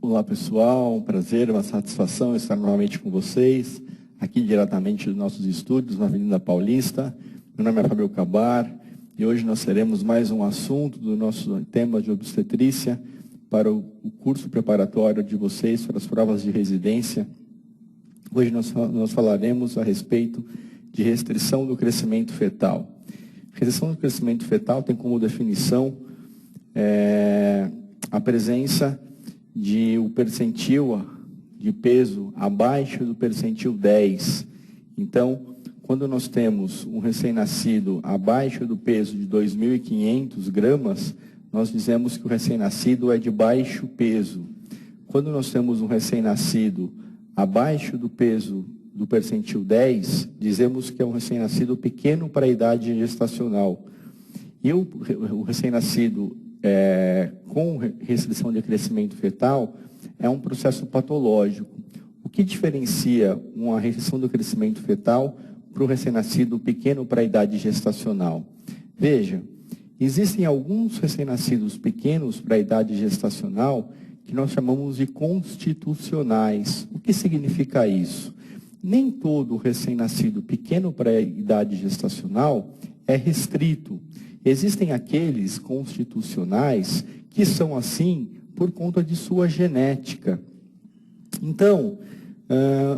Olá pessoal, um prazer, uma satisfação estar novamente com vocês, aqui diretamente dos nossos estúdios na Avenida Paulista. Meu nome é Fábio Cabar e hoje nós teremos mais um assunto do nosso tema de obstetrícia para o curso preparatório de vocês para as provas de residência. Hoje nós falaremos a respeito de restrição do crescimento fetal. Restrição do crescimento fetal tem como definição a presença de o percentil de peso abaixo do percentil 10. Então, quando nós temos um recém-nascido abaixo do peso de 2.500 gramas, nós dizemos que o recém-nascido é de baixo peso. Quando nós temos um recém-nascido abaixo do peso do percentil 10, dizemos que é um recém-nascido pequeno para a idade gestacional. E o recém-nascido com restrição de crescimento fetal é um processo patológico. O que diferencia uma restrição do crescimento fetal para o recém-nascido pequeno para a idade gestacional? Veja, existem alguns recém-nascidos pequenos para a idade gestacional que nós chamamos de constitucionais. O que significa isso? Nem todo recém-nascido pequeno para a idade gestacional é restrito. Existem aqueles constitucionais que são assim por conta de sua genética. Então,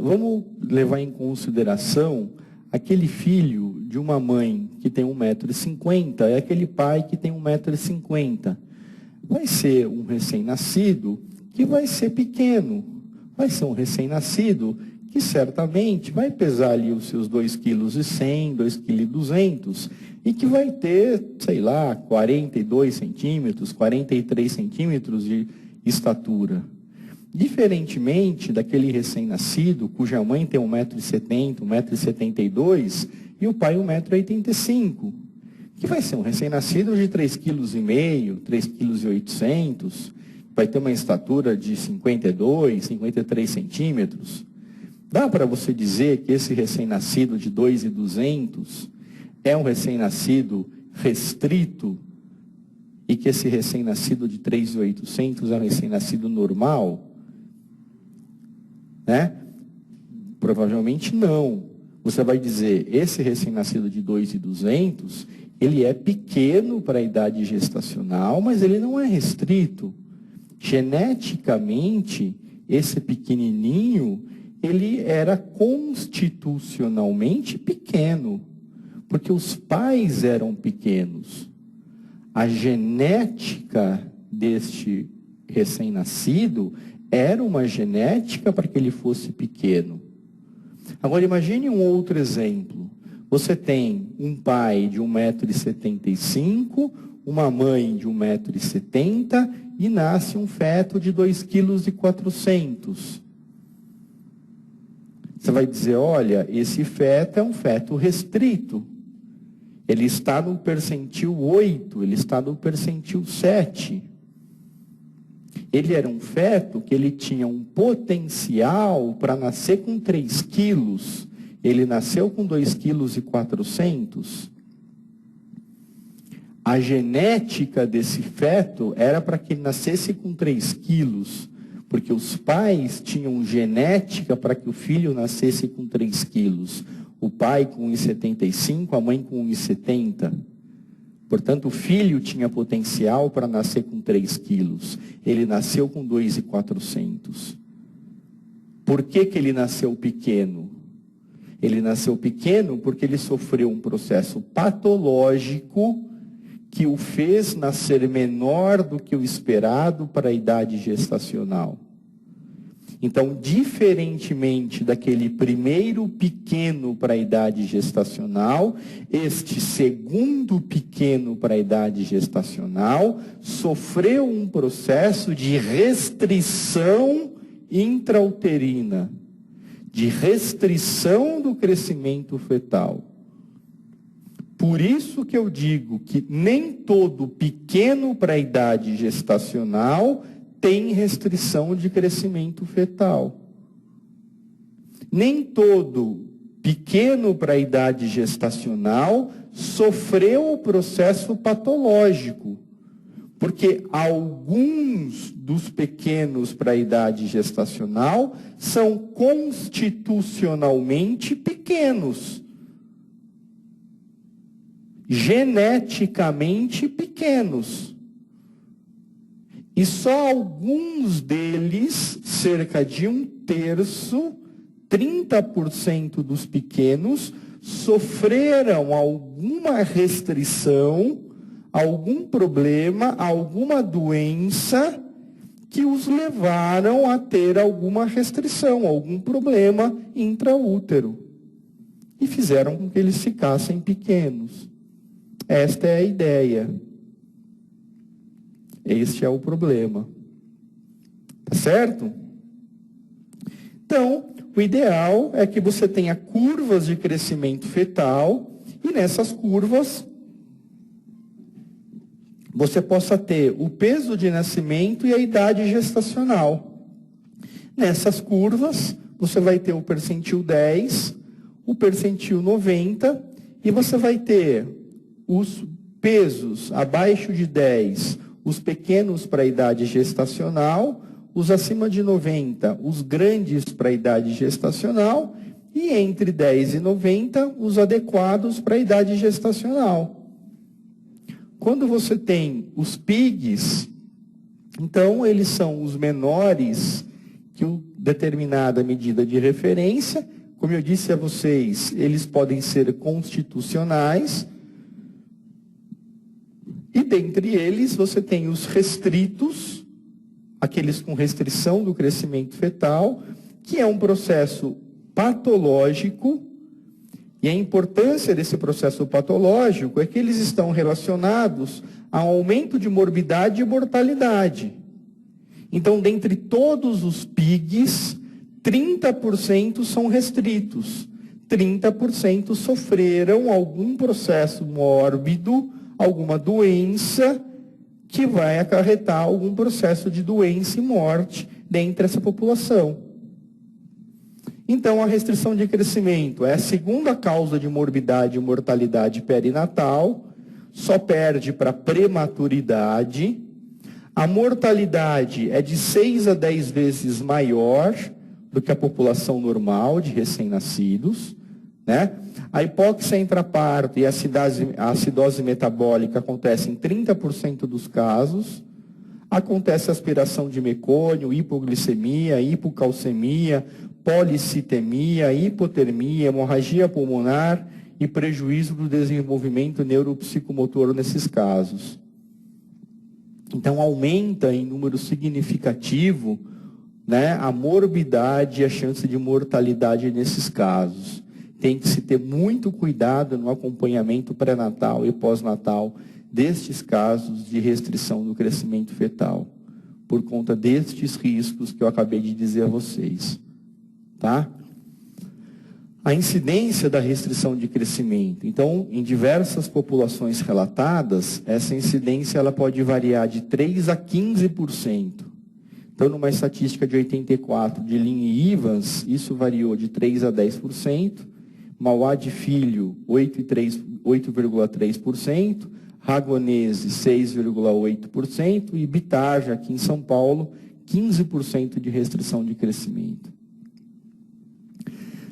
vamos levar em consideração aquele filho de uma mãe que tem 1,50 m e aquele pai que tem 1,50 m. Vai ser um recém-nascido que vai ser pequeno. Vai ser um recém-nascido que certamente vai pesar ali os seus 2,1 kg, 2,2 kg, e que vai ter, sei lá, 42 centímetros, 43 centímetros de estatura. Diferentemente daquele recém-nascido, cuja mãe tem 1,70 m, 1,72 m, e o pai 1,85 m, que vai ser um recém-nascido de 3,5 kg, 3,8 kg, vai ter uma estatura de 52, 53 centímetros. Dá para você dizer que esse recém-nascido de 2,200 é um recém-nascido restrito e que esse recém-nascido de 3,800 é um recém-nascido normal? Né? Provavelmente não. Você vai dizer, esse recém-nascido de 2,200, ele é pequeno para a idade gestacional, mas ele não é restrito. Geneticamente, esse pequenininho, ele era constitucionalmente pequeno, porque os pais eram pequenos. A genética deste recém-nascido era uma genética para que ele fosse pequeno. Agora imagine um outro exemplo. Você tem um pai de 1,75 m, uma mãe de 1,70 m e nasce um feto de 2,4 kg. Você vai dizer, olha, esse feto é um feto restrito. Ele está no percentil 8, ele está no percentil 7. Ele era um feto que ele tinha um potencial para nascer com 3 quilos. Ele nasceu com 2,4 kg. A genética desse feto era para que ele nascesse com 3 quilos. Porque os pais tinham genética para que o filho nascesse com 3 quilos. O pai com 1,75, a mãe com 1,70. Portanto, o filho tinha potencial para nascer com 3 quilos. Ele nasceu com 2,400. Por que ele nasceu pequeno? Ele nasceu pequeno porque ele sofreu um processo patológico que o fez nascer menor do que o esperado para a idade gestacional. Então, diferentemente daquele primeiro pequeno para a idade gestacional, este segundo pequeno para a idade gestacional sofreu um processo de restrição intrauterina, de restrição do crescimento fetal. Por isso que eu digo que nem todo pequeno para a idade gestacional tem restrição de crescimento fetal. Nem todo pequeno para a idade gestacional sofreu o processo patológico. Porque alguns dos pequenos para a idade gestacional são constitucionalmente pequenos. Geneticamente pequenos. E só alguns deles, cerca de 1/3, 30% dos pequenos, sofreram alguma restrição, algum problema, alguma doença que os levaram a ter alguma restrição, algum problema intraútero. E fizeram com que eles ficassem pequenos. Esta é a ideia. Este é o problema. Tá certo? Então, o ideal é que você tenha curvas de crescimento fetal e nessas curvas você possa ter o peso de nascimento e a idade gestacional. Nessas curvas, você vai ter o percentil 10, o percentil 90 e você vai ter os pesos abaixo de 10, os pequenos para a idade gestacional, os acima de 90, os grandes para a idade gestacional, e entre 10 e 90, os adequados para a idade gestacional. Quando você tem os PIGs, então eles são os menores que determinada medida de referência. Como eu disse a vocês, eles podem ser constitucionais. E dentre eles, você tem os restritos, aqueles com restrição do crescimento fetal, que é um processo patológico, e a importância desse processo patológico é que eles estão relacionados ao aumento de morbidade e mortalidade. Então, dentre todos os PIGs, 30% são restritos, 30% sofreram algum processo mórbido, alguma doença que vai acarretar algum processo de doença e morte dentre essa população. Então, a restrição de crescimento é a segunda causa de morbidade e mortalidade perinatal, só perde para prematuridade. A mortalidade é de 6 a 10 vezes maior do que a população normal de recém-nascidos, né? A hipóxia intraparto e a acidose metabólica acontece em 30% dos casos. Acontece aspiração de mecônio, hipoglicemia, hipocalcemia, policitemia, hipotermia, hemorragia pulmonar e prejuízo do desenvolvimento neuropsicomotor nesses casos. Então, aumenta em número significativo, né, a morbidade e a chance de mortalidade nesses casos. Tem que se ter muito cuidado no acompanhamento pré-natal e pós-natal destes casos de restrição do crescimento fetal, por conta destes riscos que eu acabei de dizer a vocês. Tá? A incidência da restrição de crescimento. Então, em diversas populações relatadas, essa incidência ela pode variar de 3% a 15%. Então, numa estatística de 84 de Lin e Evans, isso variou de 3% a 10%. Mauá de Filho, 8,3%. Ragonese, 6,8%. E Bitarja, aqui em São Paulo, 15% de restrição de crescimento.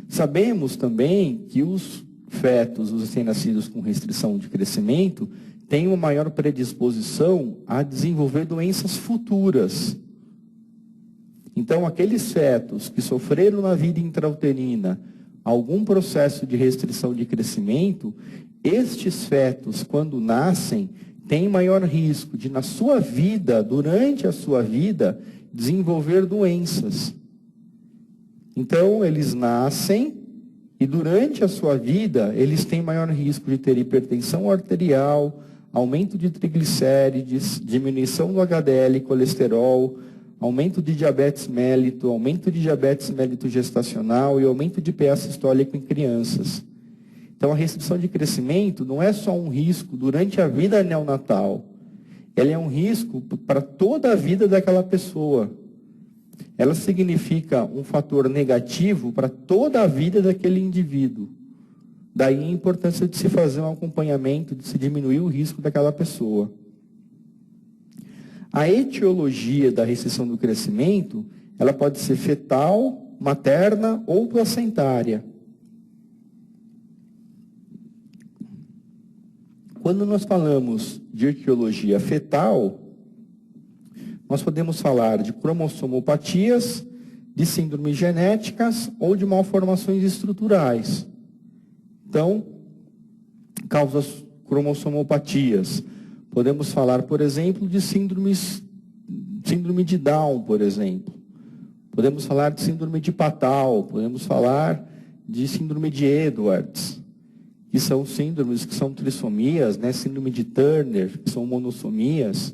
Sabemos também que os fetos, os recém-nascidos com restrição de crescimento, têm uma maior predisposição a desenvolver doenças futuras. Então, aqueles fetos que sofreram na vida intrauterina algum processo de restrição de crescimento, estes fetos, quando nascem, têm maior risco de, na sua vida, durante a sua vida, desenvolver doenças. Então, eles nascem e, durante a sua vida, eles têm maior risco de ter hipertensão arterial, aumento de triglicérides, diminuição do HDL e colesterol, aumento de diabetes mellito, aumento de diabetes mellito gestacional e aumento de PA sistólico em crianças. Então, a restrição de crescimento não é só um risco durante a vida neonatal. Ela é um risco para toda a vida daquela pessoa. Ela significa um fator negativo para toda a vida daquele indivíduo. Daí a importância de se fazer um acompanhamento, de se diminuir o risco daquela pessoa. A etiologia da restrição do crescimento, ela pode ser fetal, materna ou placentária. Quando nós falamos de etiologia fetal, nós podemos falar de cromossomopatias, de síndromes genéticas ou de malformações estruturais. Então, causas cromossomopatias. Podemos falar, por exemplo, de síndrome de Down, por exemplo. Podemos falar de síndrome de Patal, podemos falar de síndrome de Edwards, que são síndromes que são trissomias, né? Síndrome de Turner, que são monossomias,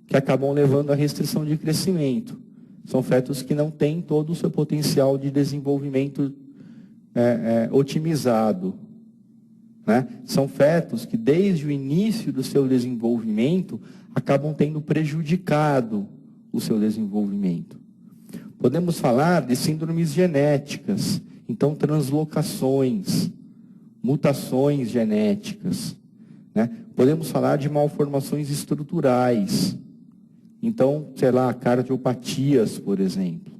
que acabam levando à restrição de crescimento. São fetos que não têm todo o seu potencial de desenvolvimento otimizado. Né? São fetos que, desde o início do seu desenvolvimento, acabam tendo prejudicado o seu desenvolvimento. Podemos falar de síndromes genéticas, então translocações, mutações genéticas. Né? Podemos falar de malformações estruturais, então, sei lá, cardiopatias, por exemplo.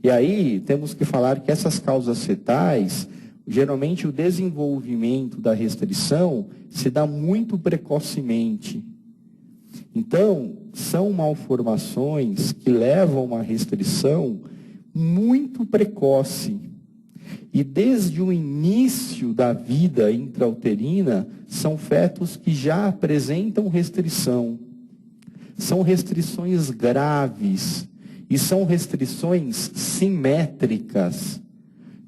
E aí, temos que falar que essas causas fetais, geralmente o desenvolvimento da restrição se dá muito precocemente. Então, são malformações que levam a uma restrição muito precoce. E desde o início da vida intrauterina, são fetos que já apresentam restrição. São restrições graves e são restrições simétricas.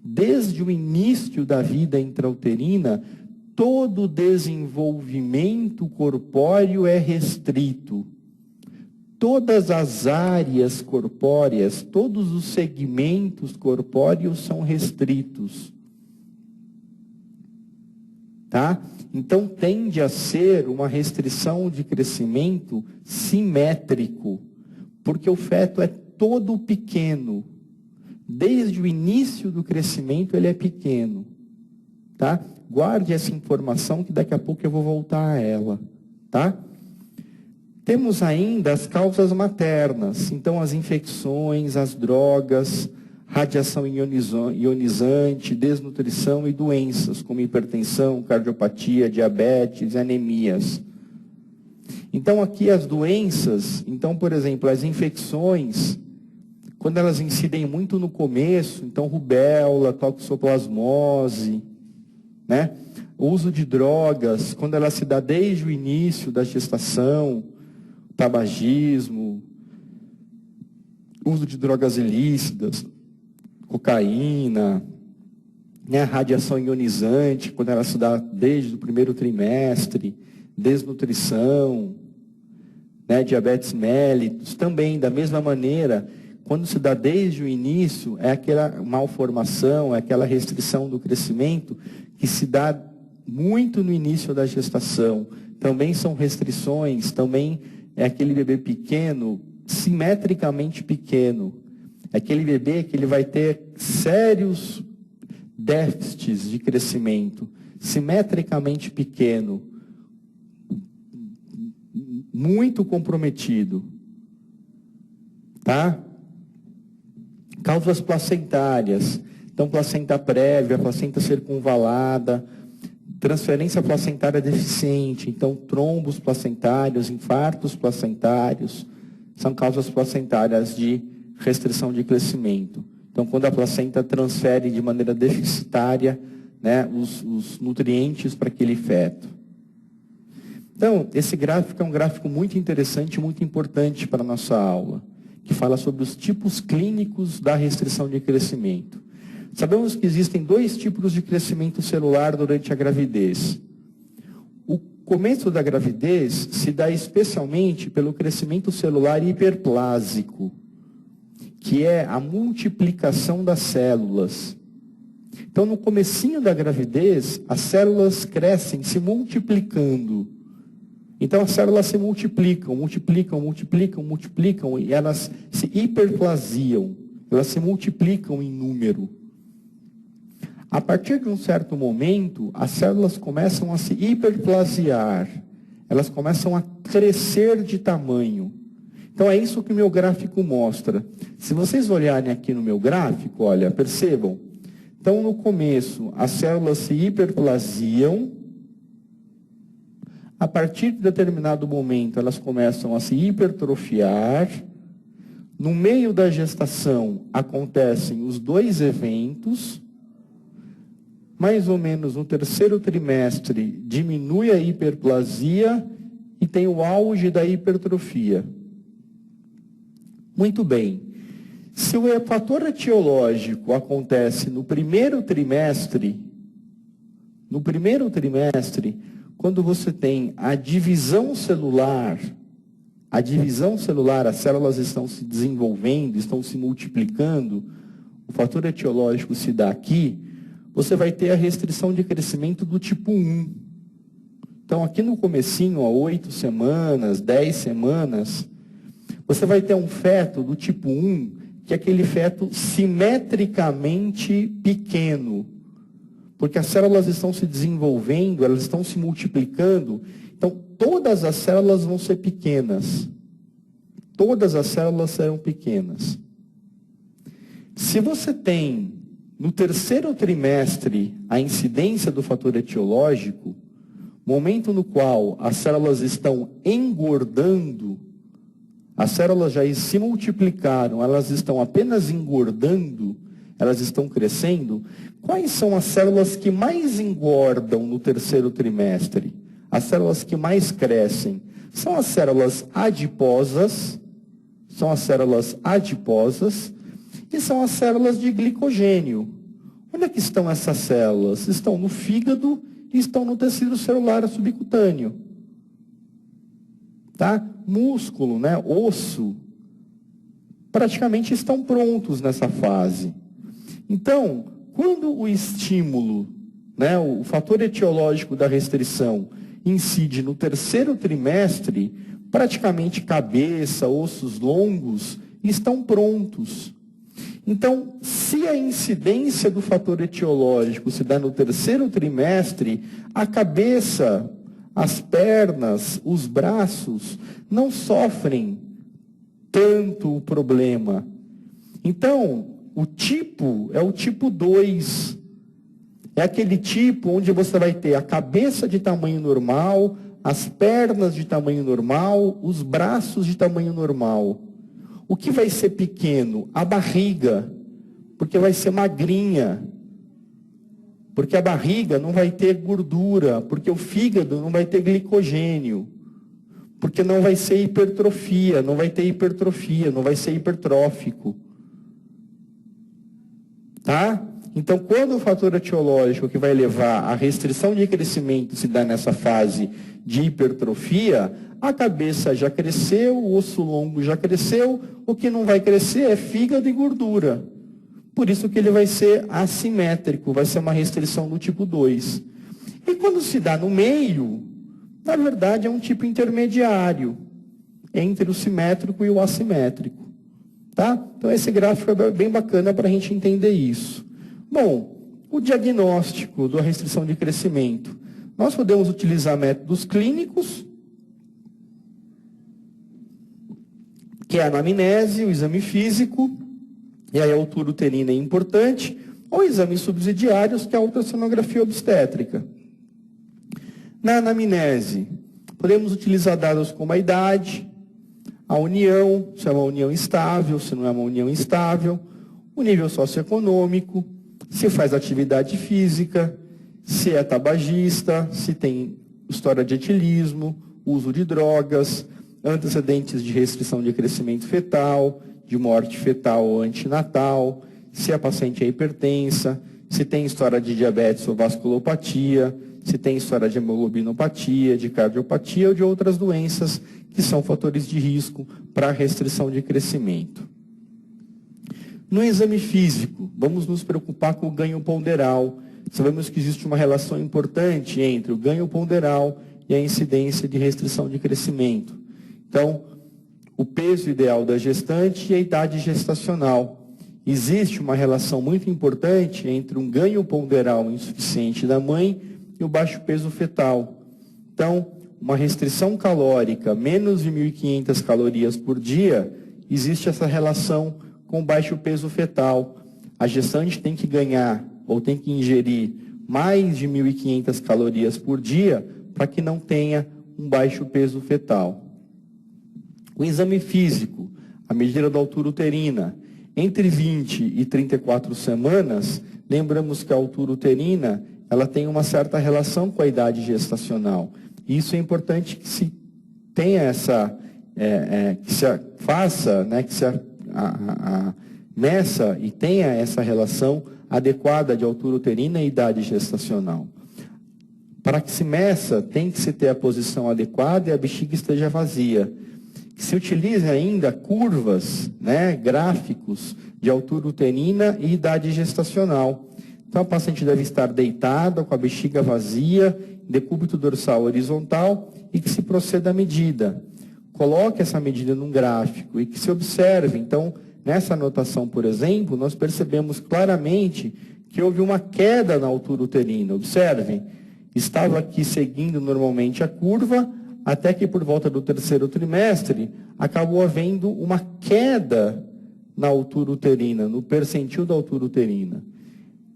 Desde o início da vida intrauterina, todo o desenvolvimento corpóreo é restrito. Todas as áreas corpóreas, todos os segmentos corpóreos são restritos. Tá? Então, tende a ser uma restrição de crescimento simétrico, porque o feto é todo pequeno. Desde o início do crescimento, ele é pequeno. Tá? Guarde essa informação, que daqui a pouco eu vou voltar a ela. Tá? Temos ainda as causas maternas, então as infecções, as drogas, radiação ionizante, desnutrição e doenças, como hipertensão, cardiopatia, diabetes, anemias. Então, aqui as doenças, então, por exemplo, as infecções, quando elas incidem muito no começo, então rubéola, toxoplasmose, né? O uso de drogas, quando ela se dá desde o início da gestação, tabagismo, uso de drogas ilícitas, cocaína, né, radiação ionizante, quando ela se dá desde o primeiro trimestre, desnutrição, né, diabetes mellitus, também, da mesma maneira, quando se dá desde o início, é aquela malformação, é aquela restrição do crescimento que se dá muito no início da gestação. Também são restrições, também é aquele bebê pequeno, simetricamente pequeno. Aquele bebê que ele vai ter sérios déficits de crescimento, simetricamente pequeno, muito comprometido. Tá? Causas placentárias. Então, placenta prévia, placenta circunvalada, transferência placentária deficiente, então trombos placentários, infartos placentários, são causas placentárias de restrição de crescimento. Então, quando a placenta transfere de maneira deficitária, né, os nutrientes para aquele feto. Então, esse gráfico é um gráfico muito interessante, muito importante para a nossa aula, que fala sobre os tipos clínicos da restrição de crescimento. Sabemos que existem dois tipos de crescimento celular durante a gravidez. O começo da gravidez se dá especialmente pelo crescimento celular hiperplásico, que é a multiplicação das células. Então, no comecinho da gravidez, as células crescem se multiplicando. Então, as células se multiplicam, e elas se hiperplasiam, elas se multiplicam em número. A partir de um certo momento, as células começam a se hiperplasiar, elas começam a crescer de tamanho. Então, Então é isso que o meu gráfico mostra. Se vocês olharem aqui no meu gráfico, olha, percebam. Então no começo as células se hiperplasiam. A partir de determinado momento elas começam a se hipertrofiar. No meio da gestação acontecem os dois eventos. Mais ou menos no terceiro trimestre diminui a hiperplasia e tem o auge da hipertrofia. Muito bem. Se o fator etiológico acontece no primeiro trimestre, quando você tem a divisão celular, as células estão se desenvolvendo, estão se multiplicando, o fator etiológico se dá aqui, você vai ter a restrição de crescimento do tipo 1. Então, aqui no comecinho, 8 semanas, 10 semanas, você vai ter um feto do tipo 1, que é aquele feto simetricamente pequeno. Porque as células estão se desenvolvendo, elas estão se multiplicando. Então, todas as células vão ser pequenas. Todas as células serão pequenas. Se você tem, no terceiro trimestre, a incidência do fator etiológico, momento no qual as células estão engordando, as células já se multiplicaram, elas estão apenas engordando, elas estão crescendo. Quais são as células que mais engordam no terceiro trimestre? As células que mais crescem são as células adiposas, e são as células de glicogênio. Onde é que estão essas células? Estão no fígado e estão no tecido celular subcutâneo. Tá? Músculo, né? Osso, praticamente estão prontos nessa fase. Então, quando o estímulo, né, o fator etiológico da restrição incide no terceiro trimestre, praticamente cabeça, ossos longos estão prontos. Então, se a incidência do fator etiológico se dá no terceiro trimestre, a cabeça, as pernas, os braços não sofrem tanto o problema. Então, o tipo é o tipo 2. É aquele tipo onde você vai ter a cabeça de tamanho normal, as pernas de tamanho normal, os braços de tamanho normal. O que vai ser pequeno? A barriga, porque vai ser magrinha. Porque a barriga não vai ter gordura, porque o fígado não vai ter glicogênio. Porque não vai ser hipertrofia, não vai ser hipertrófico. Tá? Então, quando o fator etiológico que vai levar à restrição de crescimento se dá nessa fase de hipertrofia, a cabeça já cresceu, o osso longo já cresceu, o que não vai crescer é fígado e gordura. Por isso que ele vai ser assimétrico, vai ser uma restrição do tipo 2. E quando se dá no meio, na verdade é um tipo intermediário entre o simétrico e o assimétrico. Tá? Então esse gráfico é bem bacana para a gente entender isso. Bom, o diagnóstico da restrição de crescimento. Nós podemos utilizar métodos clínicos, que é a anamnese, o exame físico, e aí a altura uterina é importante, ou exames subsidiários, que é a ultrassonografia obstétrica. Na anamnese, podemos utilizar dados como a idade, a união, se é uma união estável, se não é uma união instável, o nível socioeconômico, se faz atividade física, se é tabagista, se tem história de etilismo, uso de drogas, antecedentes de restrição de crescimento fetal, de morte fetal ou antinatal, se a paciente é hipertensa, se tem história de diabetes ou vasculopatia, se tem história de hemoglobinopatia, de cardiopatia ou de outras doenças que são fatores de risco para a restrição de crescimento. No exame físico, vamos nos preocupar com o ganho ponderal. Sabemos que existe uma relação importante entre o ganho ponderal e a incidência de restrição de crescimento. Então, o peso ideal da gestante e a idade gestacional. Existe uma relação muito importante entre um ganho ponderal insuficiente da mãe e o baixo peso fetal. Então, uma restrição calórica menos de 1.500 calorias por dia, existe essa relação com baixo peso fetal. A gestante tem que ganhar ou tem que ingerir mais de 1.500 calorias por dia para que não tenha um baixo peso fetal. O exame físico, a medida da altura uterina, entre 20 e 34 semanas, lembramos que a altura uterina ela tem uma certa relação com a idade gestacional. Isso é importante que se tenha essa, que se faça, né, que se meça e tenha essa relação adequada de altura uterina e idade gestacional. Para que se meça, tem que se ter a posição adequada e a bexiga esteja vazia. Que se utilize ainda curvas, né, gráficos de altura uterina e idade gestacional. Então, a paciente deve estar deitada, com a bexiga vazia, decúbito dorsal horizontal e que se proceda à medida. Coloque essa medida num gráfico e que se observe. Então, nessa anotação, por exemplo, nós percebemos claramente que houve uma queda na altura uterina. Observem, estava aqui seguindo normalmente a curva, até que por volta do terceiro trimestre, acabou havendo uma queda na altura uterina, no percentil da altura uterina.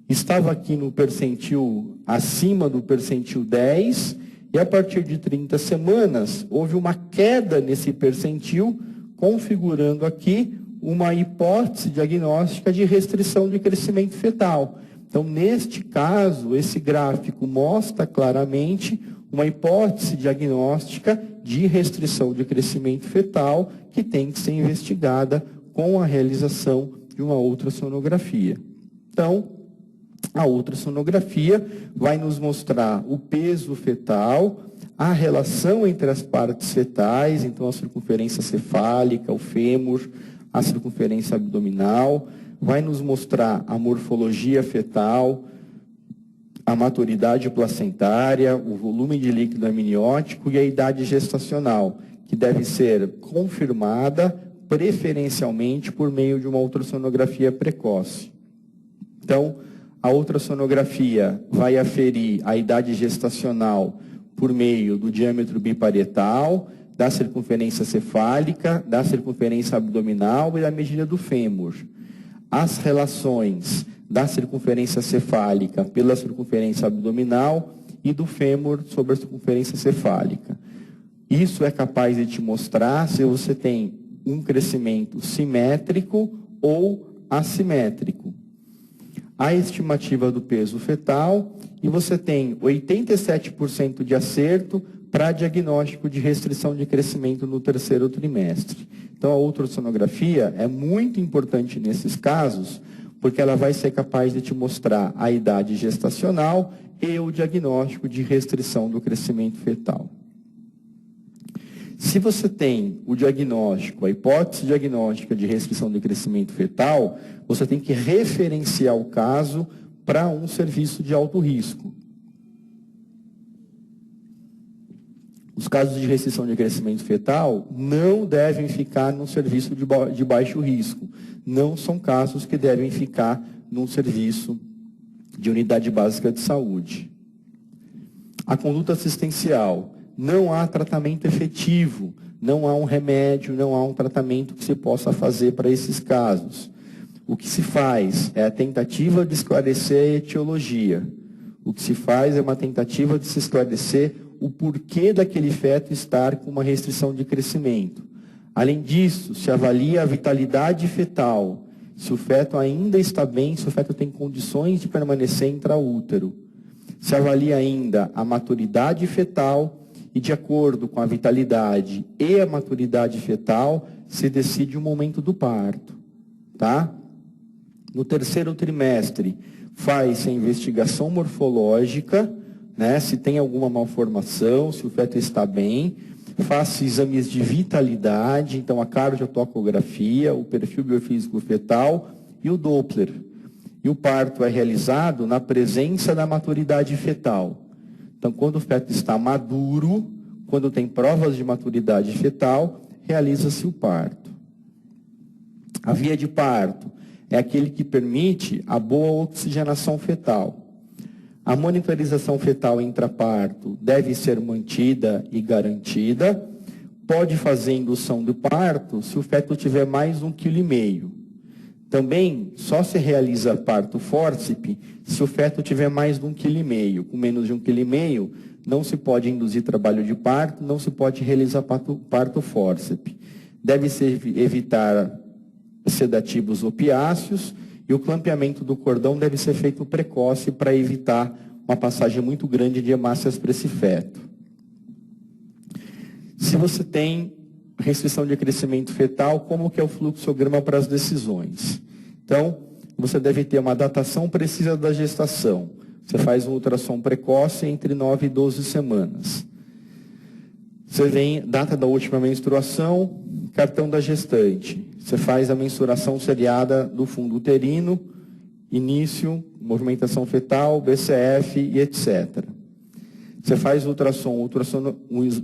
Estava aqui no percentil, acima do percentil 10, e a partir de 30 semanas, houve uma queda nesse percentil, configurando aqui uma hipótese diagnóstica de restrição de crescimento fetal. Então, neste caso, esse gráfico mostra claramente uma hipótese diagnóstica de restrição de crescimento fetal que tem que ser investigada com a realização de uma ultrassonografia. Então, a ultrassonografia vai nos mostrar o peso fetal, a relação entre as partes fetais, então a circunferência cefálica, o fêmur, a circunferência abdominal, vai nos mostrar a morfologia fetal, a maturidade placentária, o volume de líquido amniótico e a idade gestacional, que deve ser confirmada preferencialmente por meio de uma ultrassonografia precoce. Então, a ultrassonografia vai aferir a idade gestacional por meio do diâmetro biparietal, da circunferência cefálica, da circunferência abdominal e da medida do fêmur. As relações da circunferência cefálica pela circunferência abdominal e do fêmur sobre a circunferência cefálica. Isso é capaz de te mostrar se você tem um crescimento simétrico ou assimétrico. A estimativa do peso fetal e você tem 87% de acerto para diagnóstico de restrição de crescimento no terceiro trimestre. Então, a ultrassonografia é muito importante nesses casos, porque ela vai ser capaz de te mostrar a idade gestacional e o diagnóstico de restrição do crescimento fetal. Se você tem o diagnóstico, a hipótese diagnóstica de restrição de crescimento fetal, você tem que referenciar o caso para um serviço de alto risco. Os casos de restrição de crescimento fetal não devem ficar num serviço de baixo risco. Não são casos que devem ficar num serviço de unidade básica de saúde. A conduta assistencial. Não há tratamento efetivo, não há um remédio, não há um tratamento que se possa fazer para esses casos. O que se faz é a tentativa de esclarecer a etiologia. O que se faz é uma tentativa de se esclarecer o porquê daquele feto estar com uma restrição de crescimento. Além disso, se avalia a vitalidade fetal, se o feto ainda está bem, se o feto tem condições de permanecer intraútero. Se avalia ainda a maturidade fetal e, de acordo com a vitalidade e a maturidade fetal, se decide o momento do parto. Tá? No terceiro trimestre, faz a investigação morfológica, né, se tem alguma malformação, se o feto está bem, faça exames de vitalidade, então a cardiotocografia, o perfil biofísico fetal e o Doppler. E o parto é realizado na presença da maturidade fetal. Então, quando o feto está maduro, quando tem provas de maturidade fetal, realiza-se o parto. A via de parto é aquele que permite a boa oxigenação fetal. A monitorização fetal intraparto deve ser mantida e garantida. Pode fazer indução do parto se o feto tiver mais de 1,5 kg. Também só se realiza parto fórceps se o feto tiver mais de 1,5 kg. Com menos de 1,5 kg, não se pode induzir trabalho de parto, não se pode realizar parto fórceps. Deve-se evitar sedativos opiáceos e o clampeamento do cordão deve ser feito precoce para evitar uma passagem muito grande de hemácias para esse feto. Se você tem restrição de crescimento fetal, como que é o fluxograma para as decisões? Então, você deve ter uma datação precisa da gestação. Você faz um ultrassom precoce entre 9 e 12 semanas. Você vem data da última menstruação, cartão da gestante. Você faz a mensuração seriada do fundo uterino, início, movimentação fetal, BCF e etc. Você faz um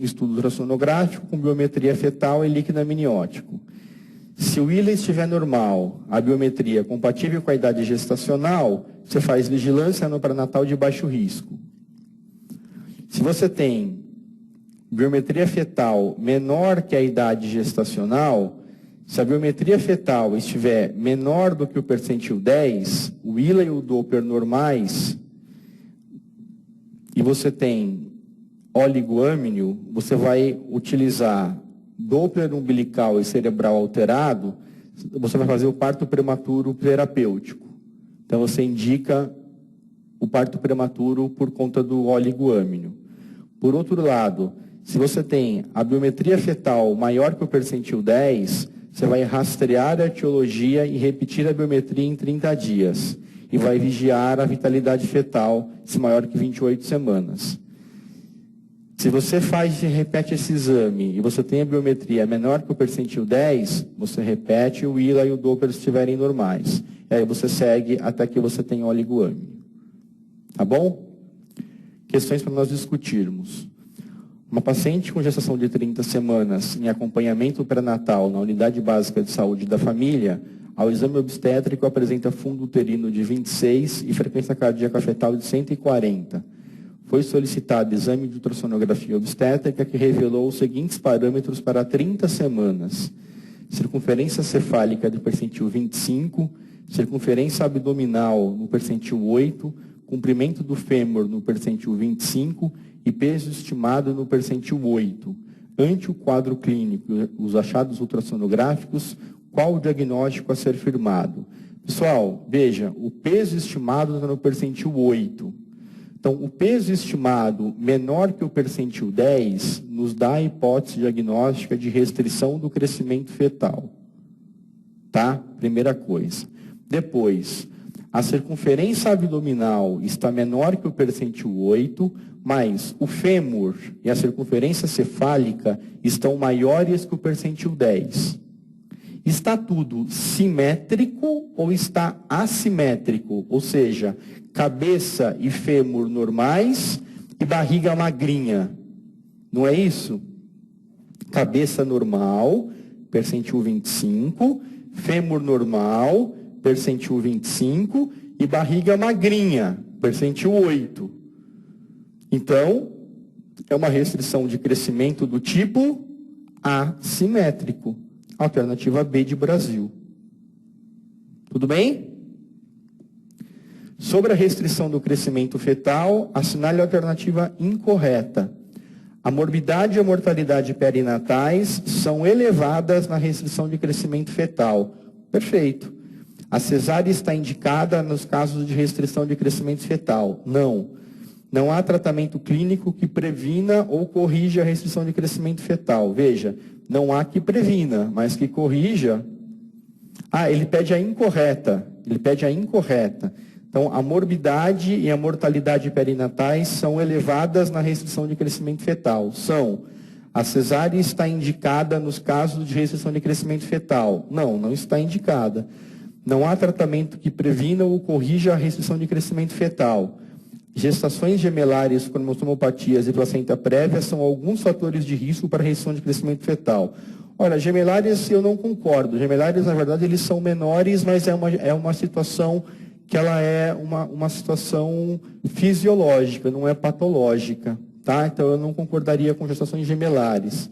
estudo ultrassonográfico com biometria fetal e líquido amniótico. Se o ILA estiver normal, a biometria compatível com a idade gestacional, você faz vigilância no pré-natal de baixo risco. Se você tem biometria fetal menor que a idade gestacional, se a biometria fetal estiver menor do que o percentil 10, o ILA e o Doppler normais, e você tem oligoâmnio, você vai utilizar Doppler umbilical e cerebral alterado, você vai fazer o parto prematuro terapêutico. Então você indica o parto prematuro por conta do oligoâmnio. Por outro lado, se você tem a biometria fetal maior que o percentil 10, você vai rastrear a etiologia e repetir a biometria em 30 dias. E vai vigiar a vitalidade fetal, se maior que 28 semanas. Se você faz e repete esse exame e você tem a biometria menor que o percentil 10, você repete o ILA e o Doppler estiverem normais. E aí você segue até que você tenha oligoâmnio. Tá bom? Questões para nós discutirmos. Uma paciente com gestação de 30 semanas em acompanhamento pré-natal na unidade básica de saúde da família, ao exame obstétrico apresenta fundo uterino de 26 e frequência cardíaca fetal de 140. Foi solicitado exame de ultrassonografia obstétrica que revelou os seguintes parâmetros para 30 semanas. Circunferência cefálica do percentil 25, circunferência abdominal no percentil 8, comprimento do fêmur no percentil 25 e peso estimado no percentil 8. Ante o quadro clínico, os achados ultrassonográficos, qual o diagnóstico a ser firmado? Pessoal, veja, o peso estimado está no percentil 8. Então, o peso estimado menor que o percentil 10 nos dá a hipótese diagnóstica de restrição do crescimento fetal. Tá? Primeira coisa. Depois, a circunferência abdominal está menor que o percentil 8, mas o fêmur e a circunferência cefálica estão maiores que o percentil 10. Está tudo simétrico ou está assimétrico? Ou seja, cabeça e fêmur normais e barriga magrinha. Não é isso? Cabeça normal, percentil 25, fêmur normal, percentil 25 e barriga magrinha, percentil 8. Então, é uma restrição de crescimento do tipo assimétrico. Alternativa B de Brasil. Tudo bem? Sobre a restrição do crescimento fetal, assinale a alternativa incorreta. A morbidade e a mortalidade perinatais são elevadas na restrição de crescimento fetal. Perfeito. A cesárea está indicada nos casos de restrição de crescimento fetal. Não. Não há tratamento clínico que previna ou corrija a restrição de crescimento fetal. Veja, não há que previna, mas que corrija. Ele pede a incorreta. Ele pede a incorreta. Então, a morbidade e a mortalidade perinatais são elevadas na restrição de crescimento fetal. São. A cesárea está indicada nos casos de restrição de crescimento fetal. Não, não está indicada. Não há tratamento que previna ou corrija a restrição de crescimento fetal. Gestações gemelares, cromossomopatias e placenta prévia são alguns fatores de risco para a restrição de crescimento fetal. Olha, gemelares eu não concordo. Gemelares, na verdade, eles são menores, mas é uma situação que ela é uma situação fisiológica, não é patológica, tá? Então eu não concordaria com gestações gemelares.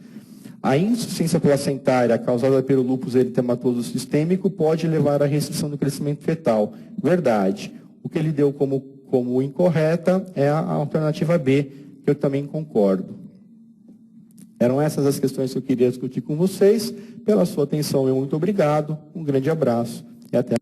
A insuficiência placentária causada pelo lúpus eritematoso sistêmico pode levar à restrição do crescimento fetal. Verdade. O que ele deu como incorreta é a alternativa B, que eu também concordo. Eram essas as questões que eu queria discutir com vocês. Pela sua atenção, meu muito obrigado. Um grande abraço e até